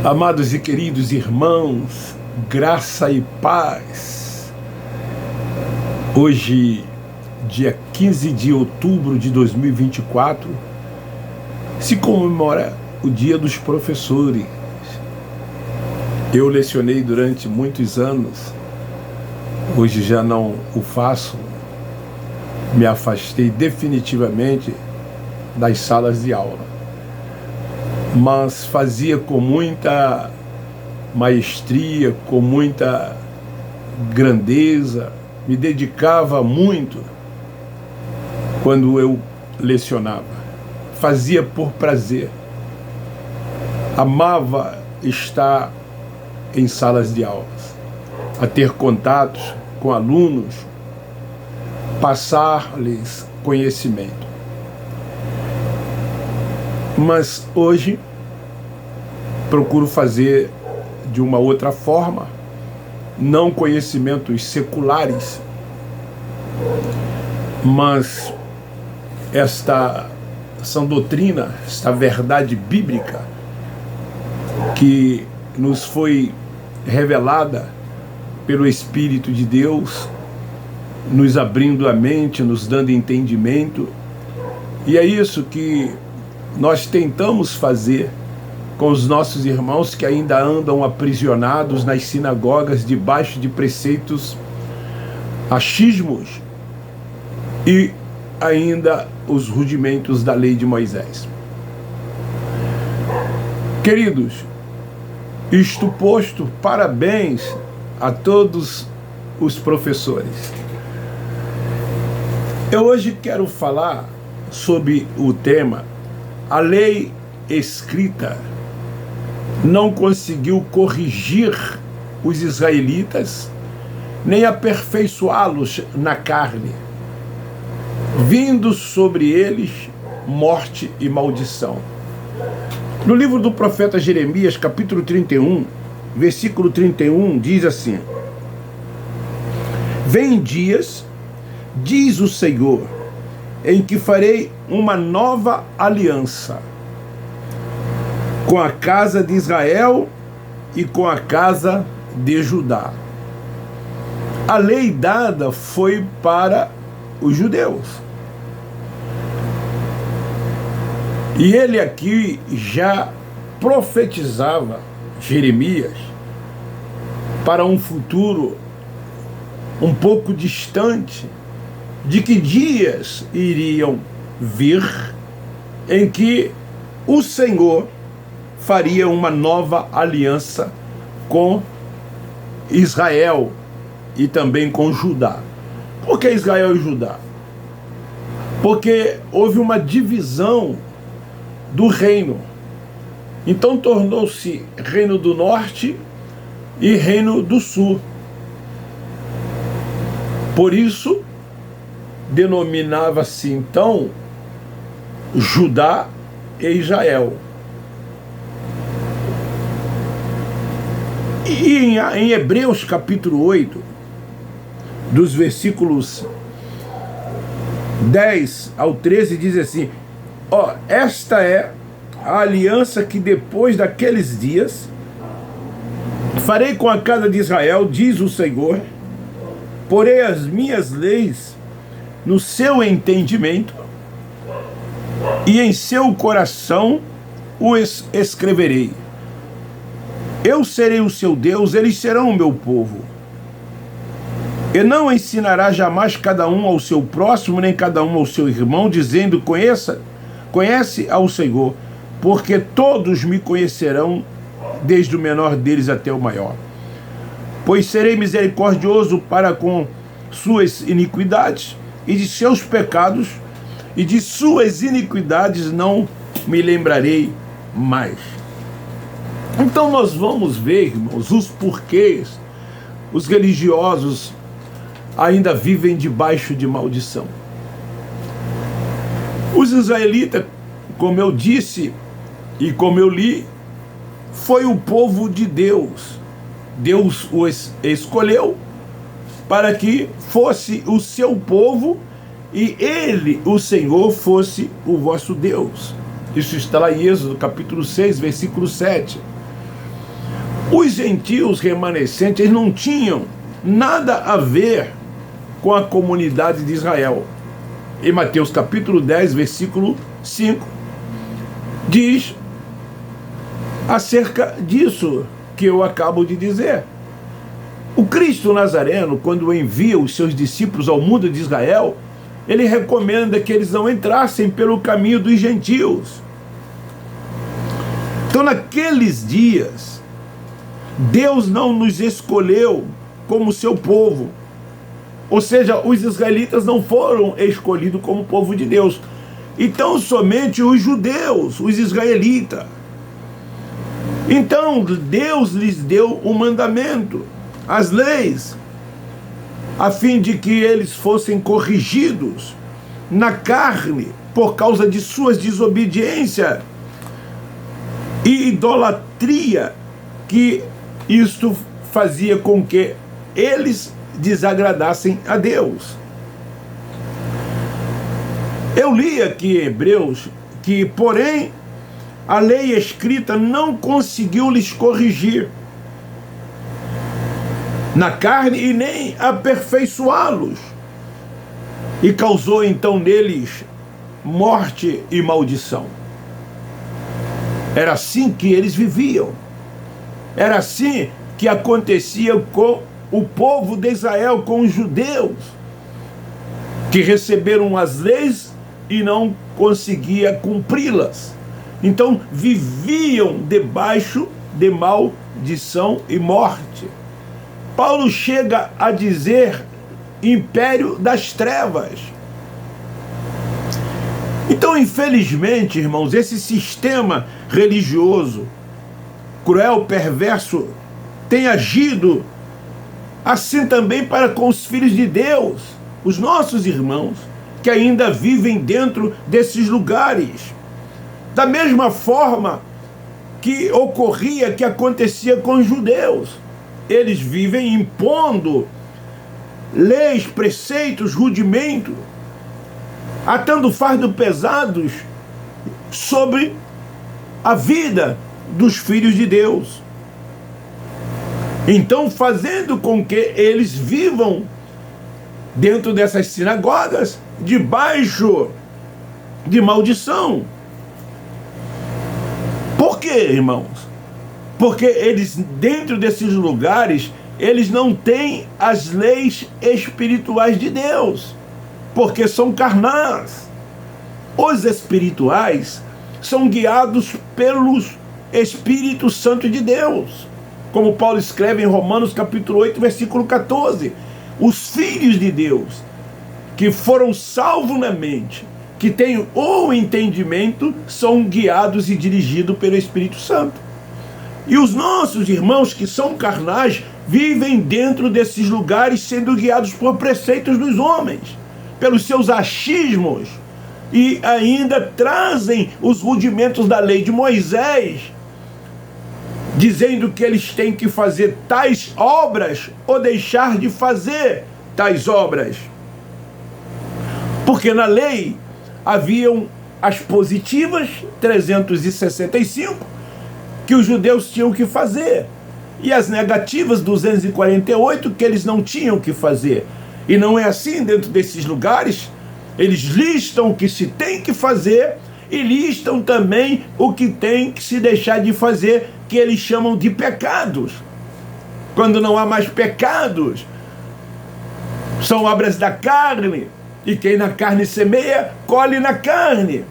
Amados e queridos irmãos, graça e paz. Hoje, dia 15 de outubro de 2024, se comemora o Dia dos Professores. Eu lecionei durante muitos anos, hoje já não o faço, me afastei definitivamente das salas de aula. Mas fazia com muita maestria, com muita grandeza, me dedicava muito quando eu lecionava. Fazia por prazer. Amava estar em salas de aulas, a ter contatos com alunos, passar-lhes conhecimento. Mas hoje procuro fazer de uma outra forma, não conhecimentos seculares, mas esta sã doutrina, esta verdade bíblica que nos foi revelada pelo Espírito de Deus, nos abrindo a mente, nos dando entendimento, e é isso que nós tentamos fazer com os nossos irmãos que ainda andam aprisionados nas sinagogas debaixo de preceitos achismos e ainda os rudimentos da lei de Moisés. Queridos, isto posto, parabéns a todos os professores. Eu hoje quero falar sobre o tema: a lei escrita não conseguiu corrigir os israelitas, nem aperfeiçoá-los na carne, vindo sobre eles morte e maldição. No livro do profeta Jeremias, capítulo 31, versículo 31, diz assim: Vêm dias, diz o Senhor, em que farei uma nova aliança com a casa de Israel e com a casa de Judá. A lei dada foi para os judeus. E ele aqui já profetizava, Jeremias, para um futuro um pouco distante, de que dias iriam vir em que o Senhor faria uma nova aliança com Israel e também com Judá. Por que Israel e Judá? Porque houve uma divisão do reino. Então tornou-se reino do norte e reino do sul. Por isso, denominava-se então Judá e Israel. E em Hebreus capítulo 8, dos versículos 10 ao 13, diz assim: esta é a aliança que depois daqueles dias farei com a casa de Israel, diz o Senhor, porei as minhas leis no seu entendimento e em seu coração os escreverei. Eu serei o seu Deus, eles serão o meu povo. E não ensinará jamais cada um ao seu próximo, nem cada um ao seu irmão, dizendo: conhece ao Senhor, porque todos me conhecerão, desde o menor deles até o maior. Pois serei misericordioso para com suas iniquidades, e de seus pecados e de suas iniquidades não me lembrarei mais. Então nós vamos ver, irmãos, os porquês os religiosos ainda vivem debaixo de maldição. Os israelitas, como eu disse e como eu li, foi o povo de Deus. Deus os escolheu para que fosse o seu povo e ele, o Senhor, fosse o vosso Deus. Isso está lá em Êxodo capítulo 6, versículo 7. Os gentios remanescentes não tinham nada a ver com a comunidade de Israel. Em Mateus capítulo 10, versículo 5, diz acerca disso que eu acabo de dizer. O Cristo Nazareno, quando envia os seus discípulos ao mundo de Israel, ele recomenda que eles não entrassem pelo caminho dos gentios. Então, naqueles dias, Deus não nos escolheu como seu povo. Ou seja, os israelitas não foram escolhidos como povo de Deus. Então, somente os judeus, os israelitas. Então, Deus lhes deu um mandamento, as leis, a fim de que eles fossem corrigidos na carne por causa de suas desobediências e idolatria, que isto fazia com que eles desagradassem a Deus. Eu li aqui em Hebreus que, porém, a lei escrita não conseguiu lhes corrigir na carne e nem aperfeiçoá-los, e causou então neles morte e maldição. Era assim que eles viviam. Era assim que acontecia com o povo de Israel, com os judeus, que receberam as leis e não conseguiam cumpri-las. Então viviam debaixo de maldição e morte. Paulo chega a dizer império das trevas. Então, infelizmente, irmãos, esse sistema religioso cruel, perverso, tem agido assim também para com os filhos de Deus, os nossos irmãos, que ainda vivem dentro desses lugares. Da mesma forma que ocorria, que acontecia com os judeus. Eles vivem impondo leis, preceitos, rudimentos, atando fardos pesados sobre a vida dos filhos de Deus. Então, fazendo com que eles vivam dentro dessas sinagogas, debaixo de maldição. Por quê, irmãos? Porque eles, dentro desses lugares, eles não têm as leis espirituais de Deus, porque são carnais. Os espirituais são guiados pelos Espírito Santo de Deus, como Paulo escreve em Romanos capítulo 8, versículo 14. Os filhos de Deus, que foram salvos na mente, que têm o entendimento, são guiados e dirigidos pelo Espírito Santo. E os nossos irmãos que são carnais vivem dentro desses lugares sendo guiados por preceitos dos homens, pelos seus achismos, e ainda trazem os rudimentos da lei de Moisés, dizendo que eles têm que fazer tais obras ou deixar de fazer tais obras. Porque na lei haviam as positivas, 365, que os judeus tinham que fazer, e as negativas, 248, que eles não tinham que fazer. E não é assim dentro desses lugares. Eles listam o que se tem que fazer e listam também o que tem que se deixar de fazer, que eles chamam de pecados. Quando não há mais pecados, são obras da carne, e quem na carne semeia, colhe na carne.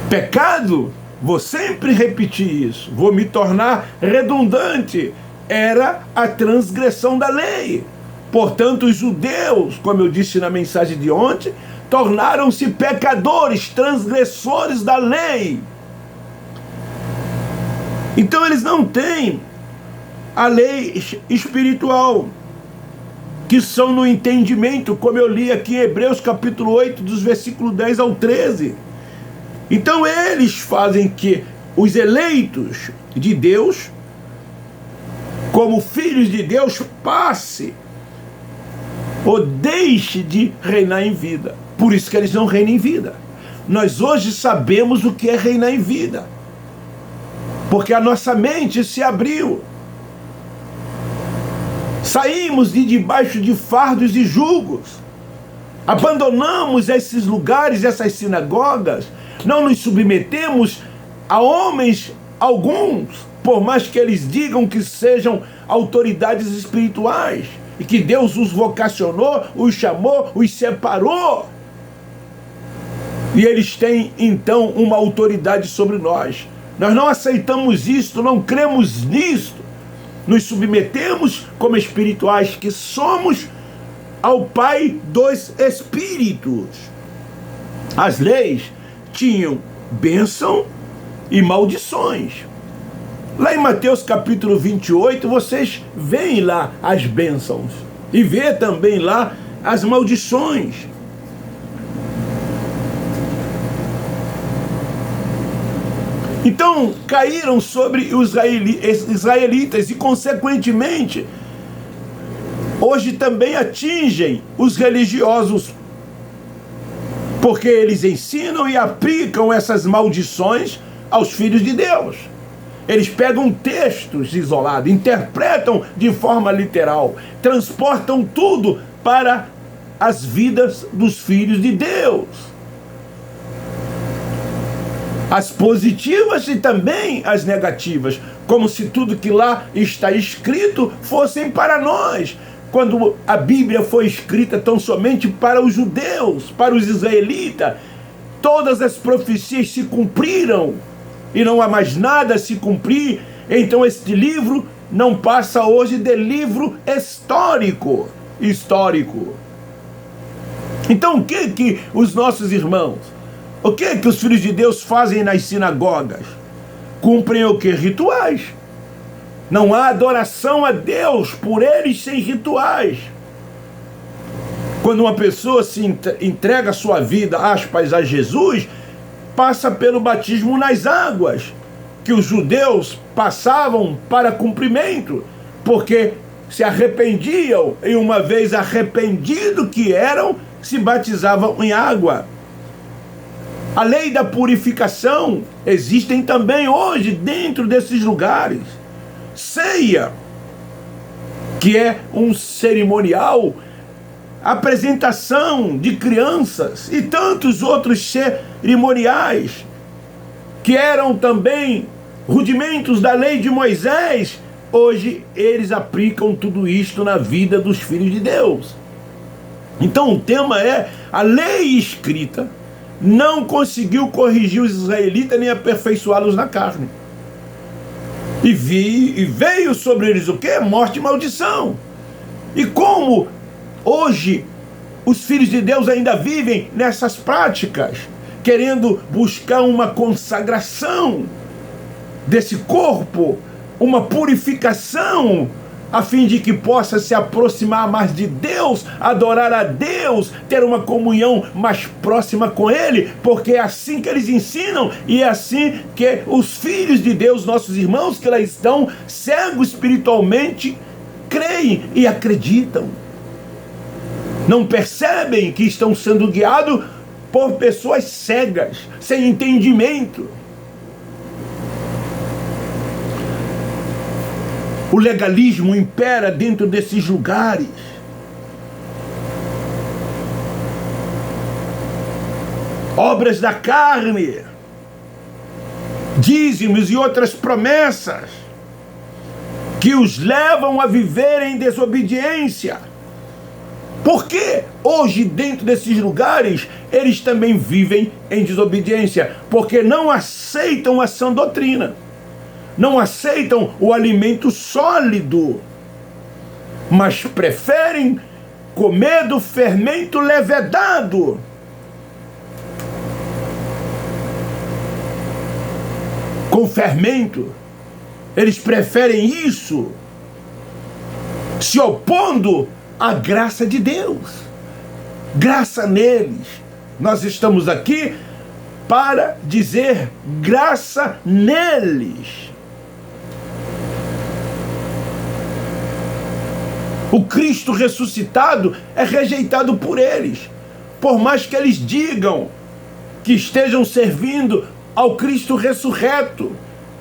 Pecado, vou sempre repetir isso, vou me tornar redundante, era a transgressão da lei. Portanto, os judeus, como eu disse na mensagem de ontem, tornaram-se pecadores, transgressores da lei. Então eles não têm a lei espiritual, que são no entendimento, como eu li aqui em Hebreus capítulo 8, dos versículos 10 ao 13. Então eles fazem que os eleitos de Deus, como filhos de Deus, passe ou deixe de reinar em vida. Por isso que eles não reinam em vida. Nós hoje sabemos o que é reinar em vida. porque a nossa mente se abriu. Saímos de debaixo de fardos e julgos. Abandonamos esses lugares, essas sinagogas. Não nos submetemos a homens alguns, por mais que eles digam que sejam autoridades espirituais e que Deus os vocacionou, os chamou, os separou. E eles têm então uma autoridade sobre nós. Nós não aceitamos isto, não cremos nisto. Nos submetemos como espirituais que somos ao Pai dos Espíritos. As leis tinham bênção e maldições. Lá em Mateus capítulo 28, vocês veem lá as bênçãos e vê também lá as maldições. Então caíram sobre os israelitas e consequentemente hoje também atingem os religiosos, porque eles ensinam e aplicam essas maldições aos filhos de Deus. Eles pegam textos isolados, interpretam de forma literal, transportam tudo para as vidas dos filhos de Deus. As positivas e também as negativas, como se tudo que lá está escrito fossem para nós, quando a Bíblia foi escrita tão somente para os judeus, para os israelitas. Todas as profecias se cumpriram e não há mais nada a se cumprir. Então este livro não passa hoje de livro histórico. Então o que os nossos irmãos, o que os filhos de Deus fazem nas sinagogas? Cumprem o que? Rituais. Não há adoração a Deus por eles sem rituais. Quando uma pessoa se entrega a sua vida, aspas, a Jesus, passa pelo batismo nas águas, que os judeus passavam para cumprimento, porque se arrependiam, e uma vez arrependido que eram, se batizavam em água. A lei da purificação existem também hoje dentro desses lugares. Ceia, que é um cerimonial, apresentação de crianças e tantos outros cerimoniais que eram também rudimentos da lei de Moisés. Hoje eles aplicam tudo isto na vida dos filhos de Deus. Então o tema é: a lei escrita não conseguiu corrigir os israelitas nem aperfeiçoá-los na carne. E veio sobre eles o quê? Morte e maldição. E como hoje os filhos de Deus ainda vivem nessas práticas, querendo buscar uma consagração desse corpo, uma purificação, a fim de que possa se aproximar mais de Deus, adorar a Deus, ter uma comunhão mais próxima com Ele, porque é assim que eles ensinam, e é assim que os filhos de Deus, nossos irmãos que lá estão, cegos espiritualmente, creem e acreditam. Não percebem que estão sendo guiados por pessoas cegas, sem entendimento. O legalismo impera dentro desses lugares. Obras da carne, dízimos e outras promessas que os levam a viver em desobediência. Por que hoje dentro desses lugares eles também vivem em desobediência? Porque não aceitam a sã doutrina. Não aceitam o alimento sólido, mas preferem comer do fermento levedado. Com fermento, eles preferem isso, se opondo à graça de Deus. Graça neles. Nós estamos aqui para dizer graça neles. O Cristo ressuscitado é rejeitado por eles, por mais que eles digam que estejam servindo ao Cristo ressurreto.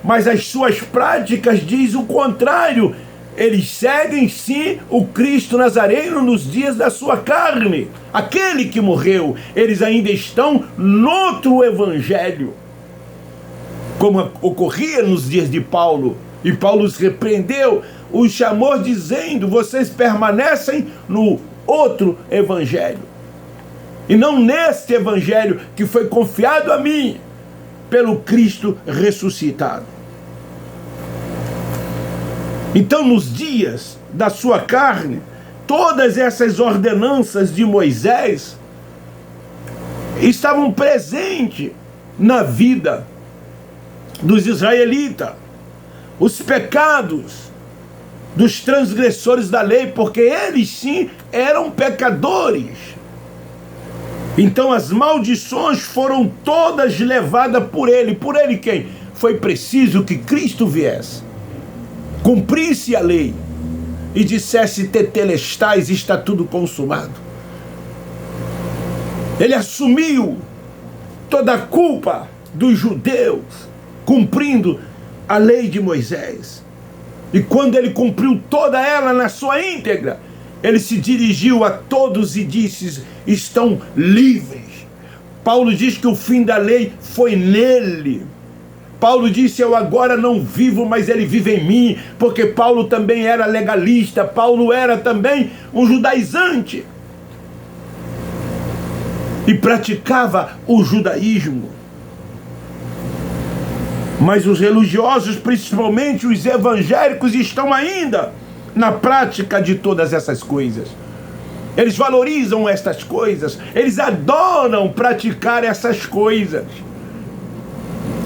mas as suas práticas diz o contrário. Eles seguem sim o Cristo Nazareno nos dias da sua carne, aquele que morreu. Eles ainda estão noutro evangelho, como ocorria nos dias de Paulo. E Paulo os repreendeu, os chamou dizendo: vocês permanecem no outro evangelho, e não neste evangelho que foi confiado a mim pelo Cristo ressuscitado. Então, nos dias da sua carne, todas essas ordenanças de Moisés estavam presentes na vida dos israelitas. Os pecados dos transgressores da lei, porque eles sim eram pecadores. Então as maldições foram todas levadas por ele. Por ele quem? Foi preciso que Cristo viesse, cumprisse a lei e dissesse: tetelestai, está tudo consumado. Ele assumiu toda a culpa dos judeus, cumprindo a lei de Moisés. E quando ele cumpriu toda ela na sua íntegra, ele se dirigiu a todos e disse: estão livres. Paulo diz que o fim da lei foi nele. Paulo disse: eu agora não vivo, mas ele vive em mim, porque Paulo também era legalista, Paulo era também um judaizante e praticava o judaísmo. Mas os religiosos, principalmente os evangélicos, estão ainda na prática de todas essas coisas. Eles valorizam estas coisas, eles adoram praticar essas coisas.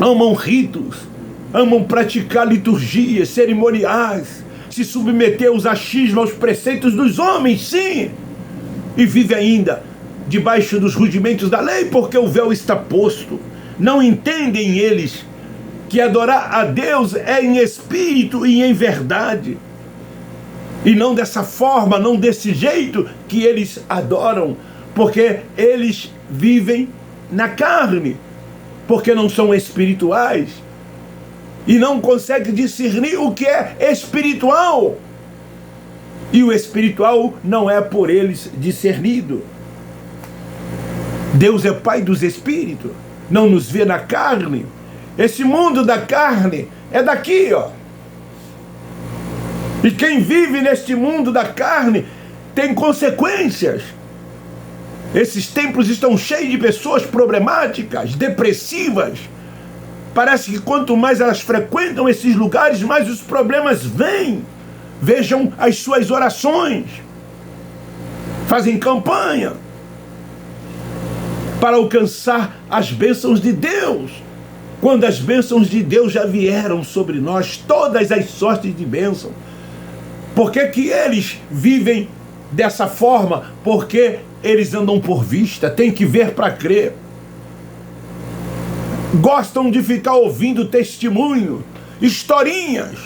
Amam ritos, amam praticar liturgias, cerimoniais, se submeter aos achismos, aos preceitos dos homens, sim. E vive ainda debaixo dos rudimentos da lei, porque o véu está posto. Não entendem eles que adorar a Deus é em espírito e em verdade. E não dessa forma, não desse jeito que eles adoram, porque eles vivem na carne, porque não são espirituais e não conseguem discernir o que é espiritual. E o espiritual não é por eles discernido. Deus é Pai dos espíritos, não nos vê na carne. Esse mundo da carne é daqui, ó. E quem vive neste mundo da carne tem consequências. Esses templos estão cheios de pessoas problemáticas, depressivas. Parece que quanto mais elas frequentam esses lugares, mais os problemas vêm. Vejam as suas orações. Fazem campanha para alcançar as bênçãos de Deus, quando as bênçãos de Deus já vieram sobre nós, todas as sortes de bênção. Por que que eles vivem dessa forma? Porque eles andam por vista, tem que ver para crer. Gostam de ficar ouvindo testemunho, historinhas.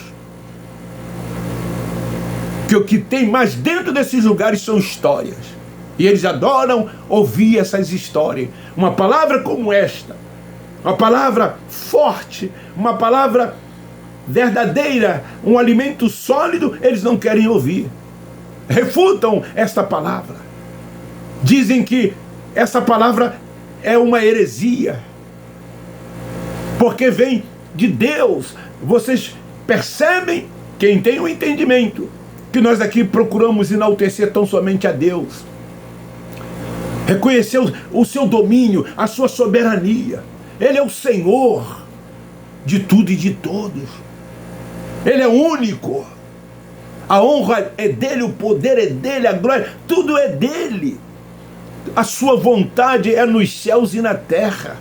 Que o que tem mais dentro desses lugares são histórias. E eles adoram ouvir essas histórias. Uma palavra como esta, uma palavra forte, uma palavra verdadeira, um alimento sólido, eles não querem ouvir. Refutam esta palavra. Dizem que essa palavra é uma heresia, porque vem de Deus. Vocês percebem, quem tem o entendimento, que nós aqui procuramos enaltecer tão somente a Deus, reconhecer o seu domínio, a sua soberania. Ele é o Senhor de tudo e de todos. Ele é único. A honra é dele, o poder é dele, a glória, tudo é dele. A sua vontade é nos céus e na terra.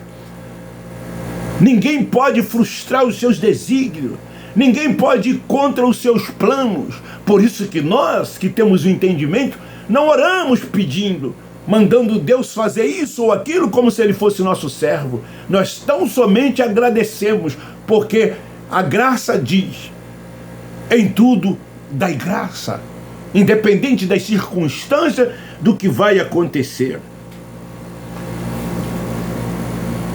Ninguém pode frustrar os seus desígnios. Ninguém pode ir contra os seus planos. Por isso que nós, que temos o entendimento, não oramos pedindo, mandando Deus fazer isso ou aquilo como se ele fosse nosso servo. Nós tão somente agradecemos, porque a graça diz: em tudo dai graça, independente das circunstâncias do que vai acontecer.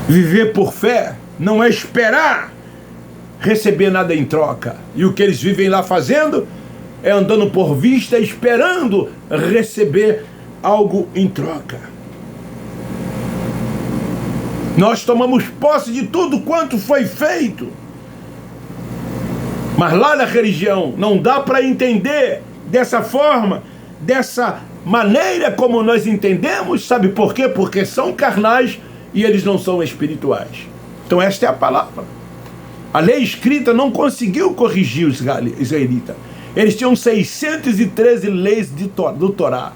Viver por fé não é esperar receber nada em troca. E o que eles vivem lá fazendo é andando por vista, esperando receber algo em troca. Nós tomamos posse de tudo quanto foi feito. Mas lá na religião não dá para entender dessa forma, dessa maneira como nós entendemos. Sabe por quê? Porque são carnais e eles não são espirituais. Então esta é a palavra. A lei escrita não conseguiu corrigir os israelitas. Eles tinham 613 leis do Torá.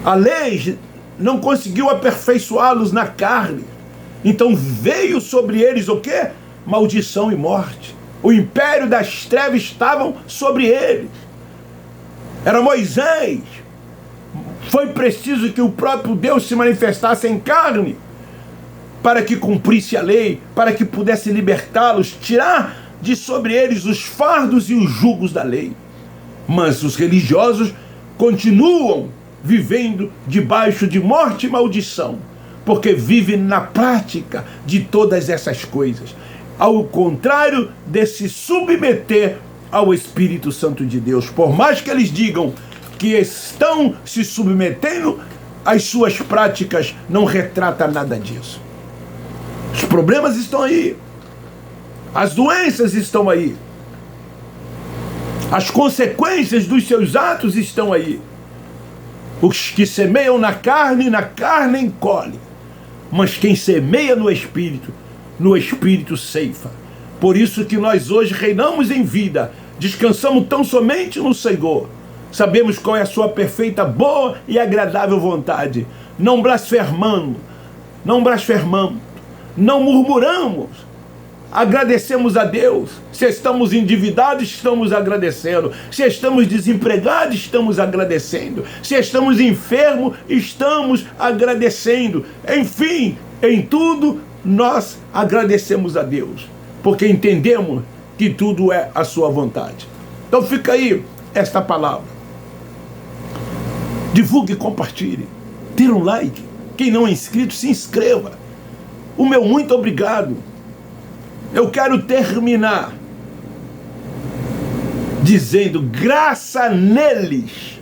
A lei não conseguiu aperfeiçoá-los na carne. Então veio sobre eles o quê? Maldição e morte. O império das trevas estavam sobre eles. Era Moisés. Foi preciso que o próprio Deus se manifestasse em carne para que cumprisse a lei, para que pudesse libertá-los, tirar de sobre eles os fardos e os jugos da lei. Mas os religiosos continuam vivendo debaixo de morte e maldição, porque vivem na prática de todas essas coisas, ao contrário de se submeter ao Espírito Santo de Deus. Por mais que eles digam que estão se submetendo, as suas práticas não retratam nada disso. Os problemas estão aí. As doenças estão aí. As consequências dos seus atos estão aí. Os que semeiam na carne colhem. Mas quem semeia no Espírito ceifa. Por isso que nós hoje reinamos em vida, descansamos tão somente no Senhor. Sabemos qual é a sua perfeita, boa e agradável vontade. Não blasfemamos, não murmuramos. Agradecemos a Deus. Se estamos endividados, estamos agradecendo. Se estamos desempregados, estamos agradecendo. Se estamos enfermos, estamos agradecendo. Enfim, em tudo nós agradecemos a Deus, porque entendemos que tudo é a sua vontade. Então fica aí esta palavra. Divulgue e compartilhe. Dê um like. Quem não é inscrito, se inscreva. O meu muito obrigado. Eu quero terminar dizendo: graça neles